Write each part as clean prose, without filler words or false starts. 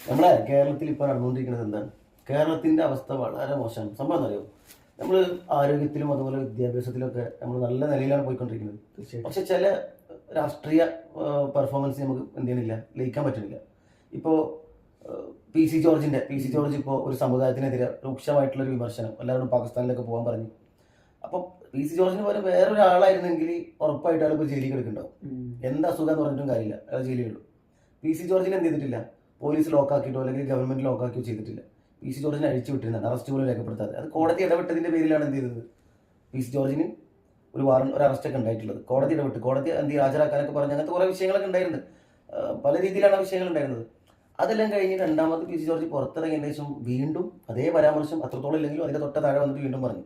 നമ്മളെ കേരളത്തിൽ ഇപ്പോൾ നടന്നുകൊണ്ടിരിക്കുന്നത് എന്താണ്? കേരളത്തിന്റെ അവസ്ഥ വളരെ മോശമാണ്. സംഭവം എന്നറിയോ, നമ്മൾ ആരോഗ്യത്തിലും അതുപോലെ വിദ്യാഭ്യാസത്തിലൊക്കെ നമ്മൾ നല്ല നിലയിലാണ് പോയിക്കൊണ്ടിരിക്കുന്നത്. തീർച്ചയായിട്ടും. പക്ഷെ ചില രാഷ്ട്രീയ പെർഫോമൻസ് നമുക്ക് എന്ത് ചെയ്യണില്ല, ലയിക്കാൻ പറ്റുന്നില്ല. ഇപ്പോൾ പി സി ജോർജ് ഇപ്പോൾ ഒരു സമുദായത്തിനെതിരെ രൂക്ഷമായിട്ടുള്ളൊരു വിമർശനം, എല്ലാവരും പാകിസ്ഥാനിലൊക്കെ പോകാൻ പറഞ്ഞു. അപ്പോൾ പി.സി. ജോർജിന് പോലെ വേറൊരാളായിരുന്നെങ്കിൽ ഉറപ്പായിട്ട് അയാൾ ഇപ്പോൾ ജയിലിൽ കിടക്കുന്നുണ്ടാവും. എന്ത് അസുഖം എന്ന് പറഞ്ഞിട്ടും കാര്യമില്ല, അയാൾ ജയിലിൽ കിട്ടും. പി.സി. ജോർജിനെ എന്ത് ചെയ്തിട്ടില്ല, പോലീസ് ലോക്കാക്കിയിട്ടോ അല്ലെങ്കിൽ ഗവൺമെന്റ് ലോക്കാക്കിയോ ചെയ്തിട്ടില്ല. പി.സി. ജോർജിനെ അഴിച്ചു വിട്ടിരുന്നതാണ്, അറസ്റ്റ് പോലും രേഖപ്പെടുത്താതെ. അത് കോടതി ഇടപെട്ടതിന്റെ പേരിലാണ് എന്ത് ചെയ്തത്, പി.സി. ജോർജിന് ഒരു അറസ്റ്റൊക്കെ ഉണ്ടായിട്ടുള്ളത്. കോടതി ഇടപെട്ട്, കോടതി എന്ത് ഹാജരാക്കാനൊക്കെ പറഞ്ഞ് അങ്ങനത്തെ കുറേ വിഷയങ്ങളൊക്കെ ഉണ്ടായിരുന്നു. പല രീതിയിലാണ് ആ വിഷയങ്ങൾ ഉണ്ടായിരുന്നത്. അതെല്ലാം കഴിഞ്ഞ് രണ്ടാമത് പി.സി. ജോർജ് പുറത്തിറങ്ങിയതിന് ശേഷം വീണ്ടും അതേ പരാമർശം അത്രത്തോളം ഇല്ലെങ്കിലും അതിന്റെ തൊട്ട താഴെ വന്നിട്ട് വീണ്ടും പറഞ്ഞു.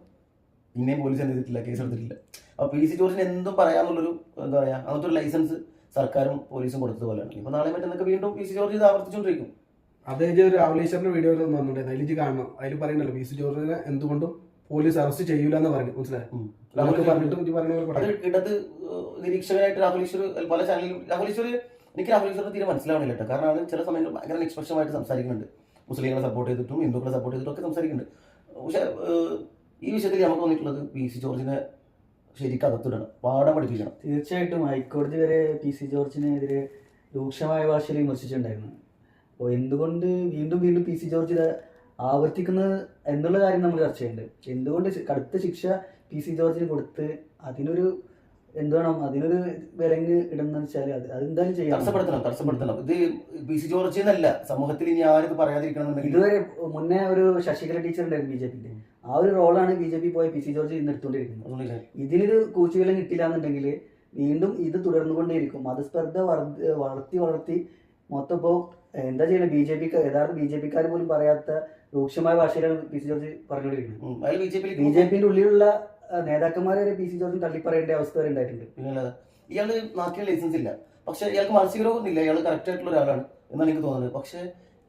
പിന്നെയും പോലീസ് എന്ത് ചെയ്തിട്ടില്ല, കേസ് എടുത്തിട്ടില്ല. അപ്പോൾ പി.സി. ജോർജിന് എന്തും പറയാന്നുള്ളൊരു എന്താ പറയാ, അങ്ങനത്തെ ഒരു ലൈസൻസ് സർക്കാരും പോലീസും കൊടുത്തതുപോലെയാണ്. ഇപ്പൊ നാളെ മറ്റന്നൊക്കെ വീണ്ടും പി.സി. ജോർജ് ഇത് ആവർത്തിച്ചുകൊണ്ടിരിക്കും. അത് ഒരു രാവലീശ്വറിന്റെ വീഡിയോ വന്നിട്ടുണ്ട്, അതിൽ കാണണം. അതിൽ പറയുന്നല്ലോ പി.സി. ജോർജിനെ എന്തുകൊണ്ടും പോലീസ് അറസ്റ്റ് ചെയ്യൂല എന്ന് പറഞ്ഞു. മനസ്സിലായി നമുക്ക് പറഞ്ഞിട്ടും അത് ഇടത് നിരീക്ഷകനായിട്ട് രാഹുൽ ഈശ്വർ പല ചാനലിലും എനിക്ക് രാഹുൽ ഈശ്വറിന് തീരെ മനസ്സിലാവണില്ല കേട്ടോ. കാരണം അത് ചില സമയങ്ങളിൽ ഭയങ്കര നിഷ്പക്ഷമായിട്ട് സംസാരിക്കുന്നുണ്ട്. മുസ്ലിങ്ങളെ സപ്പോർട്ട് ചെയ്തിട്ടും ഹിന്ദുക്കളെ സപ്പോർട്ട് ചെയ്തിട്ടും ഒക്കെ സംസാരിക്കുന്നുണ്ട്. പക്ഷെ ഈ വിഷയത്തിൽ നമുക്ക് തോന്നിയിട്ടുള്ളത് പി.സി. ജോർജിനെ ശരിക്കും അകത്തിടണം, പാഠം പഠിപ്പിക്കണം. തീർച്ചയായിട്ടും ഹൈക്കോടതി വരെ പി.സി. ജോർജിനെതിരെ രൂക്ഷമായ ഭാഷയിൽ വിമർശിച്ചിട്ടുണ്ടായിരുന്നു. അപ്പോൾ എന്തുകൊണ്ട് വീണ്ടും വീണ്ടും പി.സി. ജോർജ് ഇത് ആവർത്തിക്കുന്നത് എന്നുള്ള കാര്യം നമ്മൾ ചർച്ച ചെയ്യുന്നുണ്ട്. എന്തുകൊണ്ട് കടുത്ത ശിക്ഷ പി.സി. ജോർജിന് കൊടുത്ത് അതിനൊരു വിലങ്ങ് ഇടുന്ന വെച്ചാൽ അതെന്തായാലും ചെയ്യാം, തടസ്സപ്പെടുത്തണം. ഇത് പി.സി. ജോർജ് എന്നല്ല, സമൂഹത്തിൽ ഇനി ആരും പറയാതിരിക്കണം. ഇതുവരെ മുന്നേ ഒരു ശശികല ടീച്ചർ ഉണ്ടായിരുന്നു ബി.ജെ.പിന്റെ. ആ ഒരു റോളാണ് ബി.ജെ.പി പോയ പി.സി. ജോർജ് ഇന്ന് എടുത്തുകൊണ്ടിരിക്കുന്നത്. ഇതിനൊരു കൂച്ചുവിലം കിട്ടില്ല എന്നുണ്ടെങ്കിൽ വീണ്ടും ഇത് തുടർന്നുകൊണ്ടേയിരിക്കും. മതസ്പർദ്ധ വളർത്തി മൊത്തം ഇപ്പോൾ എന്താ ചെയ്യുന്നത്, യഥാർത്ഥ ബി.ജെ.പിക്കാർ പോലും പറയാത്ത രൂക്ഷമായ ഭാഷയിലാണ് പി.സി. ജോർജ് പറഞ്ഞുകൊണ്ടിരിക്കുന്നത്. ബി.ജെ.പിന്റെ ഉള്ളിലുള്ള നേതാക്കന്മാരെ വരെ പി.സി. ജോർജിന് തള്ളിപ്പറയേണ്ട അവസ്ഥ വരെ ഉണ്ടായിട്ടുണ്ട്. ഇയാള് നാട്ടിൽ ലൈസൻസ് ഇല്ല, പക്ഷെ ഇയാൾക്ക് മാനസിക രോഗമൊന്നുമില്ല, ഇയാൾ കറക്റ്റ് ആയിട്ടുള്ള ഒരാളാണ് എന്നാണ് എനിക്ക് തോന്നുന്നത്. പക്ഷെ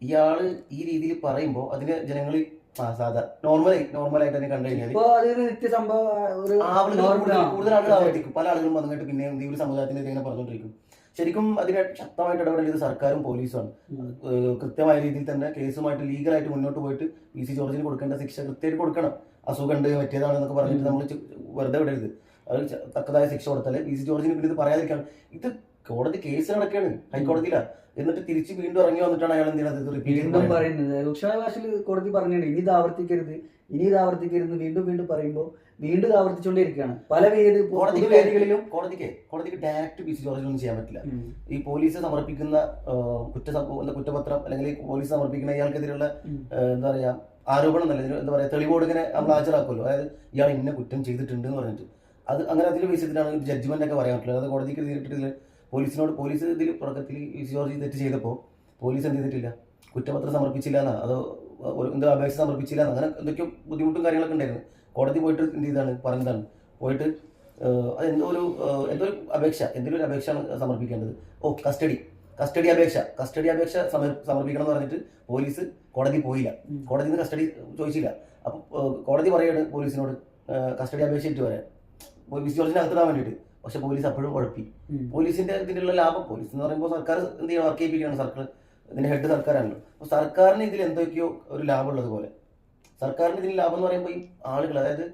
ഇയാള് ഈ രീതിയിൽ പറയുമ്പോൾ അതിന് ജനങ്ങളിൽ സാധാ നോർമലായിട്ട് തന്നെ കണ്ടു കഴിഞ്ഞാൽ കൂടുതൽ ആളുകൾ ആവർത്തിക്കും. പല ആളുകളും വന്നിട്ട് പിന്നെ ഈ ഒരു സമുദായത്തിന് ഇങ്ങനെ പറഞ്ഞുകൊണ്ടിരിക്കും. ശരിക്കും അതിനെ ശക്തമായിട്ട് ഇടപെടേണ്ടത് സർക്കാരും പോലീസുമാണ്. കൃത്യമായ രീതിയിൽ തന്നെ കേസുമായിട്ട് ലീഗലായിട്ട് മുന്നോട്ട് പോയിട്ട് പി.സി. ജോർജിന് കൊടുക്കേണ്ട ശിക്ഷ കൃത്യമായിട്ട് കൊടുക്കണം. അസുഖമുണ്ട്, മറ്റേതാണെന്നൊക്കെ പറഞ്ഞിട്ട് നമ്മൾ വെറുതെ വിടരുത്. അത് തക്കതായ ശിക്ഷ കൊടുത്താലേ പി.സി. ജോർജിന് പിന്നെ ഇത് പറയാതിരിക്കണം. ഇത് കോടതി കേസ് നടക്കുകയാണ്, ഹൈക്കോടതിയിലാണ്. എന്നിട്ട് തിരിച്ച് വീണ്ടും ഇറങ്ങി വന്നിട്ടാണ് അയാൾ എന്തിനാണ് വീണ്ടും പറയുന്നത്. രൂക്ഷമായ ഭാഷയിൽ കോടതി പറഞ്ഞിട്ടുണ്ട്, ഇനി ഇത് ആവർത്തിക്കരുത് വീണ്ടും വീണ്ടും പറയുമ്പോൾ വീണ്ടും ഇത് ആവർത്തിച്ചുകൊണ്ടിരിക്കുകയാണ്. പല വേദികളിലും കോടതിക്ക് ഡയറക്റ്റ് പി.സി. ജോർജിനൊന്നും ചെയ്യാൻ പറ്റില്ല. ഈ പോലീസ് സമർപ്പിക്കുന്ന കുറ്റപത്രം അല്ലെങ്കിൽ പോലീസ് സമർപ്പിക്കുന്ന ഇയാൾക്കെതിരെയുള്ള എന്താ പറയാ ആരോപണം എന്നല്ല, എന്താ പറയാ തെളിവോട് ഇങ്ങനെ നമ്മൾ ഹാജരാക്കുമല്ലോ. അതായത് ഇയാൾ ഇന്ന കുറ്റം ചെയ്തിട്ടുണ്ട് എന്ന് പറഞ്ഞിട്ട് അത് അങ്ങനെ അതിൽ വിഷയത്തിലാണ് ജഡ്ജ്മെന്റ് ഒക്കെ പറയാൻ പറ്റില്ല. അത് കോടതിക്ക് നേരിട്ടിട്ടില്ല. പോലീസ് ഇതിൽ തുടക്കത്തിൽ പി.സി. ജോർജ് തെറ്റ് ചെയ്തപ്പോൾ പോലീസ് എന്ത് ചെയ്തിട്ടില്ല, കുറ്റപത്രം സമർപ്പിച്ചില്ല എന്നാ, അതോ എന്തോ അപേക്ഷ സമർപ്പിച്ചില്ല അങ്ങനെ എന്തൊക്കെയോ ബുദ്ധിമുട്ടും കാര്യങ്ങളൊക്കെ ഉണ്ടായിരുന്നു. കോടതി പോയിട്ട് എന്ത് ചെയ്താണ് പറഞ്ഞതാണ്, പോയിട്ട് അതെന്തോ ഒരു എന്തെങ്കിലും ഒരു അപേക്ഷയാണ് സമർപ്പിക്കേണ്ടത്. കസ്റ്റഡി അപേക്ഷ സമർപ്പിക്കണം എന്ന് പറഞ്ഞിട്ട് പോലീസ് കോടതി പോയില്ല. കോടതിയിൽ നിന്ന് കസ്റ്റഡി ചോദിച്ചില്ല. അപ്പോൾ കോടതി പറയാണ് പോലീസിനോട് കസ്റ്റഡി അപേക്ഷ ഇട്ട് വരാൻ പി.സി. ജോർജിനെ അകത്തിടാൻ വേണ്ടിയിട്ട്. പക്ഷെ പോലീസ് അപ്പോഴും കുഴപ്പി. പോലീസിന്റെ ഇതിലുള്ള ലാഭം, പോലീസ് എന്ന് പറയുമ്പോൾ സർക്കാർ എന്ത് ചെയ്യണം, വർക്ക് ചെയ്യിപ്പിക്കുകയാണ്. സർക്കാർ ഇതിന്റെ ഹെഡ് സർക്കാരാണല്ലോ. അപ്പോൾ സർക്കാരിന് ഇതിൽ എന്തൊക്കെയോ ഒരു ലാഭം ഉള്ളത് പോലെ, സർക്കാരിന് ഇതിൽ ലാഭം എന്ന് പറയുമ്പോൾ ഈ ആളുകൾ, അതായത്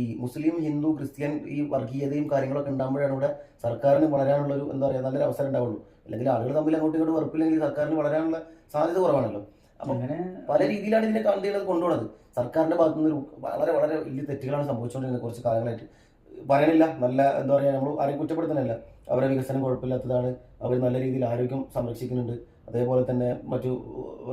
ഈ മുസ്ലിം, ഹിന്ദു, ക്രിസ്ത്യൻ ഈ വർഗീയതയും കാര്യങ്ങളൊക്കെ ഉണ്ടാകുമ്പോഴാണ് ഇവിടെ സർക്കാരിന് വളരാനുള്ള ഒരു എന്താ പറയുക നല്ലൊരു അവസരം ഉണ്ടാവുള്ളൂ. അല്ലെങ്കിൽ ആളുകൾ തമ്മിൽ അങ്ങോട്ടും ഇങ്ങോട്ട് വെറുപ്പില്ലെങ്കിൽ സർക്കാരിന് വളരാനുള്ള സാധ്യത കുറവാണല്ലോ. അപ്പൊ പല രീതിയിലാണ് ഇതിനെ കൊണ്ടുപോകുന്നത്. സർക്കാരിന്റെ ഭാഗത്തുനിന്ന് വളരെ വളരെ വലിയ തെറ്റുകളാണ് സംഭവിച്ചുകൊണ്ടിരുന്നത് കുറച്ച് കാലങ്ങളായിട്ട്. പറയാനില്ല, നല്ല എന്താ പറയുക, നമ്മൾ ആരെയും കുറ്റപ്പെടുത്താനല്ല, അവരുടെ വികസനം കുഴപ്പമില്ലാത്തതാണ്, അവർ നല്ല രീതിയിൽ ആരോഗ്യം സംരക്ഷിക്കുന്നുണ്ട്, അതേപോലെ തന്നെ മറ്റു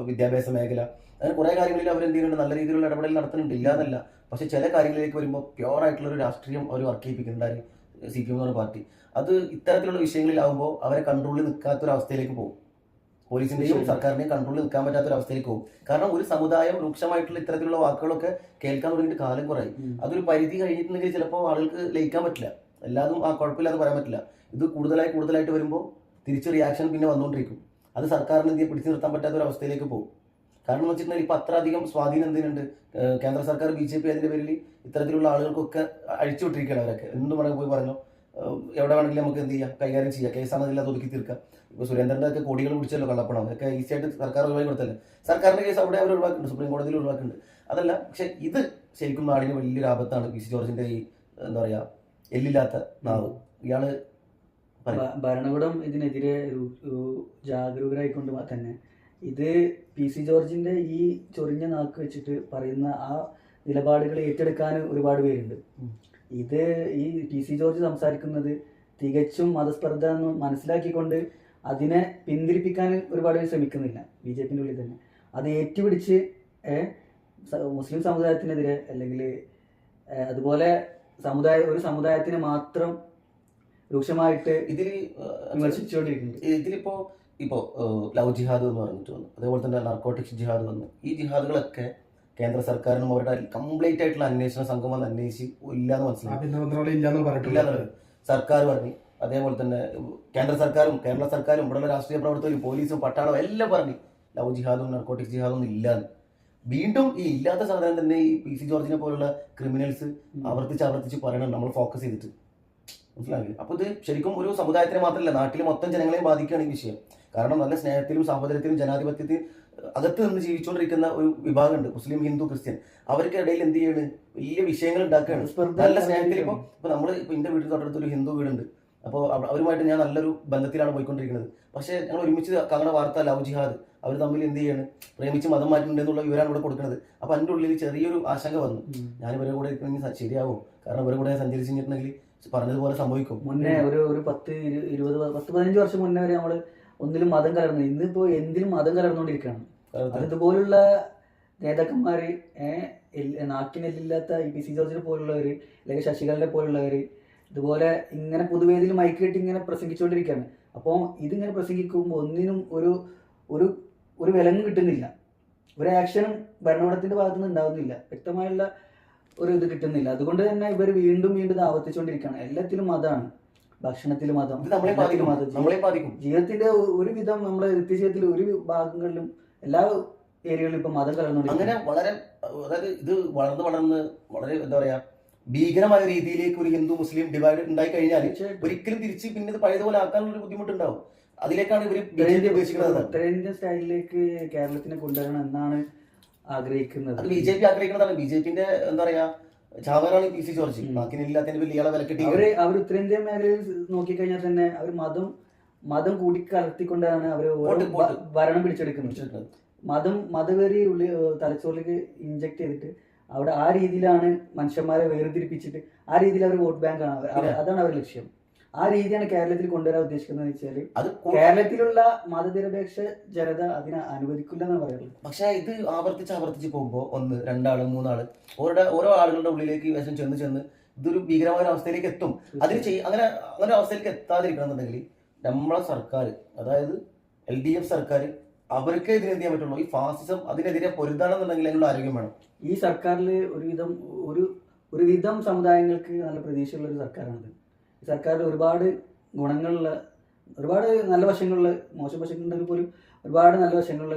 വിദ്യാഭ്യാസ മേഖല, അങ്ങനെ കുറേ കാര്യങ്ങളിൽ അവർ എന്ത് ചെയ്യുന്നുണ്ട്, നല്ല രീതിയിലുള്ള ഇടപെടൽ നടത്തുന്നുണ്ട്, ഇല്ലാന്നല്ല. പക്ഷെ ചില കാര്യങ്ങളിലേക്ക് വരുമ്പോൾ പ്യോർ ആയിട്ടുള്ള ഒരു രാഷ്ട്രീയം അവർ വർക്ക് ചെയ്യിപ്പിക്കുന്നുണ്ടായി CPM എന്ന് പറഞ്ഞ പാർട്ടി. അത് ഇത്തരത്തിലുള്ള വിഷയങ്ങളിലാവുമ്പോൾ അവരെ കൺട്രോളിൽ നിൽക്കാത്തൊരവസ്ഥയിലേക്ക് പോകും. പോലീസിന്റെയും സർക്കാരിന്റെയും കൺട്രോളിൽ നിൽക്കാൻ പറ്റാത്തൊരവസ്ഥയിലേക്ക് പോകും. കാരണം ഒരു സമുദായം രൂക്ഷമായിട്ടുള്ള ഇത്തരത്തിലുള്ള വാക്കുകളൊക്കെ കേൾക്കാൻ തുടങ്ങിയിട്ട് കാലം കുറയായി. അതൊരു പരിധി കഴിഞ്ഞിട്ടുണ്ടെങ്കിൽ ചിലപ്പോൾ ആളുകൾക്ക് ലയിക്കാൻ പറ്റില്ല, എല്ലാതും കുഴപ്പമില്ലാതെ പറയാൻ പറ്റില്ല. ഇത് കൂടുതലായിട്ട് വരുമ്പോൾ തിരിച്ച് റിയാക്ഷൻ പിന്നെ വന്നുകൊണ്ടിരിക്കും. അത് സർക്കാരിന് എന്ത് പിടിച്ചു നിർത്താൻ പറ്റാത്തൊരവസ്ഥയിലേക്ക് പോകും. കാരണം എന്ന് വെച്ചിട്ടുണ്ടെങ്കിൽ ഇപ്പം അത്ര അധികം സ്വാധീനം എന്തിനുണ്ട്, കേന്ദ്ര സർക്കാർ BJP അതിന്റെ പേരിൽ ഇത്തരത്തിലുള്ള ആളുകൾക്കൊക്കെ അഴിച്ചുവിട്ടിരിക്കുകയാണ്. അവരൊക്കെ എന്ത് വേണമെങ്കിൽ പോയി പറഞ്ഞോ, എവിടെ വേണമെങ്കിലും നമുക്ക് എന്ത് ചെയ്യാം, കൈകാര്യം ചെയ്യാം, കേസാണെന്നില്ല അത് ഒതുക്കി തീർക്കാം. ഇപ്പൊ സുരേന്ദ്രന്റെ ഒക്കെ കോടികൾ പിടിച്ചല്ലോ കള്ളപ്പണം, അതൊക്കെ ഈസി ആയിട്ട് സർക്കാർ ഒഴിവാക്കി കൊടുത്തല്ലേ. സർക്കാരിന്റെ കേസ് അവിടെ അവർ ഒഴിവാക്കുന്നുണ്ട്, സുപ്രീം കോടതിയിൽ ഒഴിവാക്കുന്നുണ്ട്. അതല്ല, പക്ഷെ ഇത് ശരിക്കും നാടിന് വലിയൊരു ആപത്താണ്. പി സി ജോർജിന്റെ ഈ എന്താ പറയാ എല്ലില്ലാത്ത നാവ്. ഇയാള് ഭരണകൂടം ഇതിനെതിരെ ജാഗരൂകരായിക്കൊണ്ട് തന്നെ ഇത് പി സി ജോർജിന്റെ ഈ ചൊറിഞ്ഞ നാക്ക് വെച്ചിട്ട് പറയുന്ന ആ നിലപാടുകൾ ഏറ്റെടുക്കാൻ ഒരുപാട് പേരുണ്ട്. ഇത് ഈ പി സി ജോർജ് സംസാരിക്കുന്നത് തികച്ചും മതസ്പർദ്ധ എന്ന് മനസ്സിലാക്കിക്കൊണ്ട് അതിനെ പിന്തിരിപ്പിക്കാൻ ഒരുപാട് പേര് ശ്രമിക്കുന്നില്ല ബി ജെ പിന്റെ ഉള്ളിൽ തന്നെ. അത് ഏറ്റുപിടിച്ച് മുസ്ലിം സമുദായത്തിനെതിരെ അല്ലെങ്കിൽ അതുപോലെ ഒരു സമുദായത്തിനെ മാത്രം രൂക്ഷമായിട്ട് ഇതിൽ വിമർശിച്ചുകൊണ്ടിരിക്കുന്നുണ്ട്. ഇപ്പോ ലവ് ജിഹാദ് എന്ന് പറഞ്ഞിട്ട് വന്നു, അതേപോലെ തന്നെ നർക്കോട്ടിക്സ് ജിഹാദ് വന്നു. ഈ ജിഹാദുകളൊക്കെ കേന്ദ്ര സർക്കാരിനും അവരുടെ കംപ്ലീറ്റ് ആയിട്ടുള്ള അന്വേഷണ സംഘം വന്ന് അന്വേഷിച്ച് ഇല്ലാന്ന് മനസ്സിലായി. സർക്കാർ പറഞ്ഞു, അതേപോലെ തന്നെ കേന്ദ്ര സർക്കാരും കേരള സർക്കാരും ഇവിടെയുള്ള രാഷ്ട്രീയ പ്രവർത്തകരും പോലീസും പട്ടാളവും എല്ലാം പറഞ്ഞു ലവ് ജിഹാദും നർക്കോട്ടിക്സ് ജിഹാദും ഇല്ലാന്ന്. വീണ്ടും ഈ ഇല്ലാത്ത സാധനം തന്നെ ഈ പി സി ജോർജിനെ പോലുള്ള ക്രിമിനൽസ് ആവർത്തിച്ച് പറയണം, നമ്മൾ ഫോക്കസ് ചെയ്തിട്ട്. മനസ്സിലാവില്ലേ? അപ്പൊ ഇത് ശരിക്കും ഒരു സമുദായത്തിനെ മാത്രമല്ല, നാട്ടിലെ മൊത്തം ജനങ്ങളെയും ബാധിക്കുകയാണ് ഈ വിഷയം. കാരണം നല്ല സ്നേഹത്തിലും സാഹോദര്യത്തിലും ജനാധിപത്യത്തിൽ അകത്ത് നിന്ന് ജീവിച്ചുകൊണ്ടിരിക്കുന്ന ഒരു വിഭാഗമുണ്ട്, മുസ്ലിം ഹിന്ദു ക്രിസ്ത്യൻ. അവർക്ക് ഇടയിൽ എന്ത് ചെയ്യാണ്, വലിയ വിഷയങ്ങൾ ഉണ്ടാക്കുകയാണ്. നല്ല സ്നേഹത്തിൽ ഇപ്പൊ നമ്മൾ ഇപ്പൊ എന്റെ വീട്ടിൽ തൊട്ടടുത്ത് ഒരു ഹിന്ദു വീടുണ്ട്. അപ്പോൾ അവരുമായിട്ട് ഞാൻ നല്ലൊരു ബന്ധത്തിലാണ് പോയിക്കൊണ്ടിരിക്കുന്നത്. പക്ഷേ ഞങ്ങൾ ഒരുമിച്ച് കാണുന്ന വാർത്ത ലവ് ജിഹാദ്, അവർ തമ്മിൽ എന്ത് ചെയ്യാണ്, പ്രേമിച്ച് മതം മാറ്റുന്നുണ്ടെന്നുള്ള വിവരമാണ് ഇവിടെ കൊടുക്കുന്നത്. അപ്പൊ അതിന്റെ ഉള്ളിൽ ചെറിയൊരു ആശങ്ക വന്നു, ഞാൻ ഇവരെ കൂടെ ഇരിക്കണമെങ്കിൽ ശരിയാവും, കാരണം ഇവരെ കൂടെ സഞ്ചരിച്ചിട്ടുണ്ടെങ്കിൽ പറഞ്ഞതുപോലെ സംഭവിക്കും. മുന്നേ ഒരു 10-15 വർഷം മുന്നേ വരെ നമ്മള് ഒന്നിലും മതം കലർന്നു. ഇന്നിപ്പോ എന്തിലും മതം കലർന്നുകൊണ്ടിരിക്കുകയാണ്. അതുപോലുള്ള നേതാക്കന്മാര് നാക്കിനെല്ലില്ലാത്ത ഈ പി സി ജോർജിനെ പോലുള്ളവര് അല്ലെങ്കിൽ ശശികലനെ പോലുള്ളവര് ഇതുപോലെ ഇങ്ങനെ പൊതുവേദിയിൽ മൈക്ക് കെട്ടി ഇങ്ങനെ പ്രസംഗിച്ചുകൊണ്ടിരിക്കുകയാണ്. അപ്പോൾ ഇതിങ്ങനെ പ്രസംഗിക്കുമ്പോൾ ഒന്നിനും ഒരു വിലങ്ങും കിട്ടുന്നില്ല, ഒരു ആക്ഷനും ഭരണകൂടത്തിന്റെ ഭാഗത്തുനിന്ന് ഉണ്ടാവുന്നില്ല, വ്യക്തമായുള്ള ഒരു ഇത് കിട്ടുന്നില്ല. അതുകൊണ്ട് തന്നെ ഇവർ വീണ്ടും ഇത് ആവർത്തിച്ചുകൊണ്ടിരിക്കുകയാണ്. എല്ലാത്തിലും മതമാണ്, ഭക്ഷണത്തിലും മതം, ജീവിതത്തിന്റെ ഒരുവിധം നമ്മളെ നിത്യജീവിതത്തിൽ ഒരു ഭാഗങ്ങളിലും എല്ലാ ഏരിയകളിലും ഇപ്പൊ മതം കലർന്നുകൊണ്ടിരിക്കും. അങ്ങനെ വളരെ, അതായത് ഇത് വളർന്ന് വളരെ എന്താ പറയാ ഭീകരമായ രീതിയിലേക്ക് ഒരു ഹിന്ദു മുസ്ലിം ഡിവൈഡ് ഉണ്ടായി കഴിഞ്ഞാൽ ഒരിക്കലും തിരിച്ച് പിന്നെ ഇത് പഴയതുപോലെ ആക്കാനുള്ള ഒരു ബുദ്ധിമുട്ടുണ്ടാവും. അതിലേക്കാണ് ഇവർ ഉത്തരേന്ത്യൻ സ്റ്റൈലിലേക്ക് കേരളത്തിനെ കൊണ്ടുവരണം എന്നാണ് ആഗ്രഹിക്കുന്നത്. ബി ജെ പി ആഗ്രഹിക്കുന്നതാണ്. ബി ജെ പിന്റെ എന്താ പറയാ ചാവറാണ് പി സി ജോർജ്. ബാക്കിനില്ലാത്തതിന് വലിയ വിലക്കെട്ടി അവർ ഉത്തരേന്ത്യൻ മേഖലയിൽ നോക്കിക്കഴിഞ്ഞാൽ തന്നെ അവർ മതം കൂടിക്കലർത്തിക്കൊണ്ടാണ് അവർ ഭരണം പിടിച്ചെടുക്കുന്നത്. മതവെറി തലച്ചോറിലേക്ക് ഇൻജക്ട് ചെയ്തിട്ട് അവിടെ ആ രീതിയിലാണ് മനുഷ്യന്മാരെ വേർതിരിപ്പിച്ചിട്ട് ആ രീതിയിൽ അവർ വോട്ട് ബാങ്ക് ആണ്, അതാണ് അവരുടെ ലക്ഷ്യം. ആ രീതിയാണ് കേരളത്തിൽ കൊണ്ടുവരാൻ ഉദ്ദേശിക്കുന്നത് വെച്ചാല് കേരളത്തിലുള്ള മതനിരപേക്ഷ ജനത അതിനെ അനുവദിക്കില്ല എന്നാണ് പറയുന്നത്. പക്ഷെ ഇത് ആവർത്തിച്ച് പോകുമ്പോൾ 1, 2 ആള് 3 ആള് ഓരോ ആളുകളുടെ ഉള്ളിലേക്ക് ഈ വശം ചെന്ന് ഇതൊരു ഭീകരമായ അവസ്ഥയിലേക്ക് എത്തും. അതിന് അങ്ങനെ അവസ്ഥയിലേക്ക് എത്താതിരിക്കണം എന്നുണ്ടെങ്കിൽ നമ്മളെ സർക്കാർ, അതായത് LDF സർക്കാർ, അവർക്ക് ഇതിനെ എന്ത് ചെയ്യാൻ പറ്റുള്ളൂ, ഈ ഫാസിസം അതിനെതിരെ പൊരുതാണെന്നുണ്ടെങ്കിൽ അതിനുള്ള ആരോഗ്യം വേണം. ഈ സർക്കാരിൽ ഒരുവിധം സമുദായങ്ങൾക്ക് നല്ല പ്രതീക്ഷയുള്ള ഒരു സർക്കാരാണിത്. ഈ സർക്കാരിൽ ഒരുപാട് ഗുണങ്ങളുള്ള, ഒരുപാട് നല്ല വശങ്ങളുള്ള, മോശം വശങ്ങളുണ്ടെങ്കിൽ പോലും ഒരുപാട് നല്ല വശങ്ങളുള്ള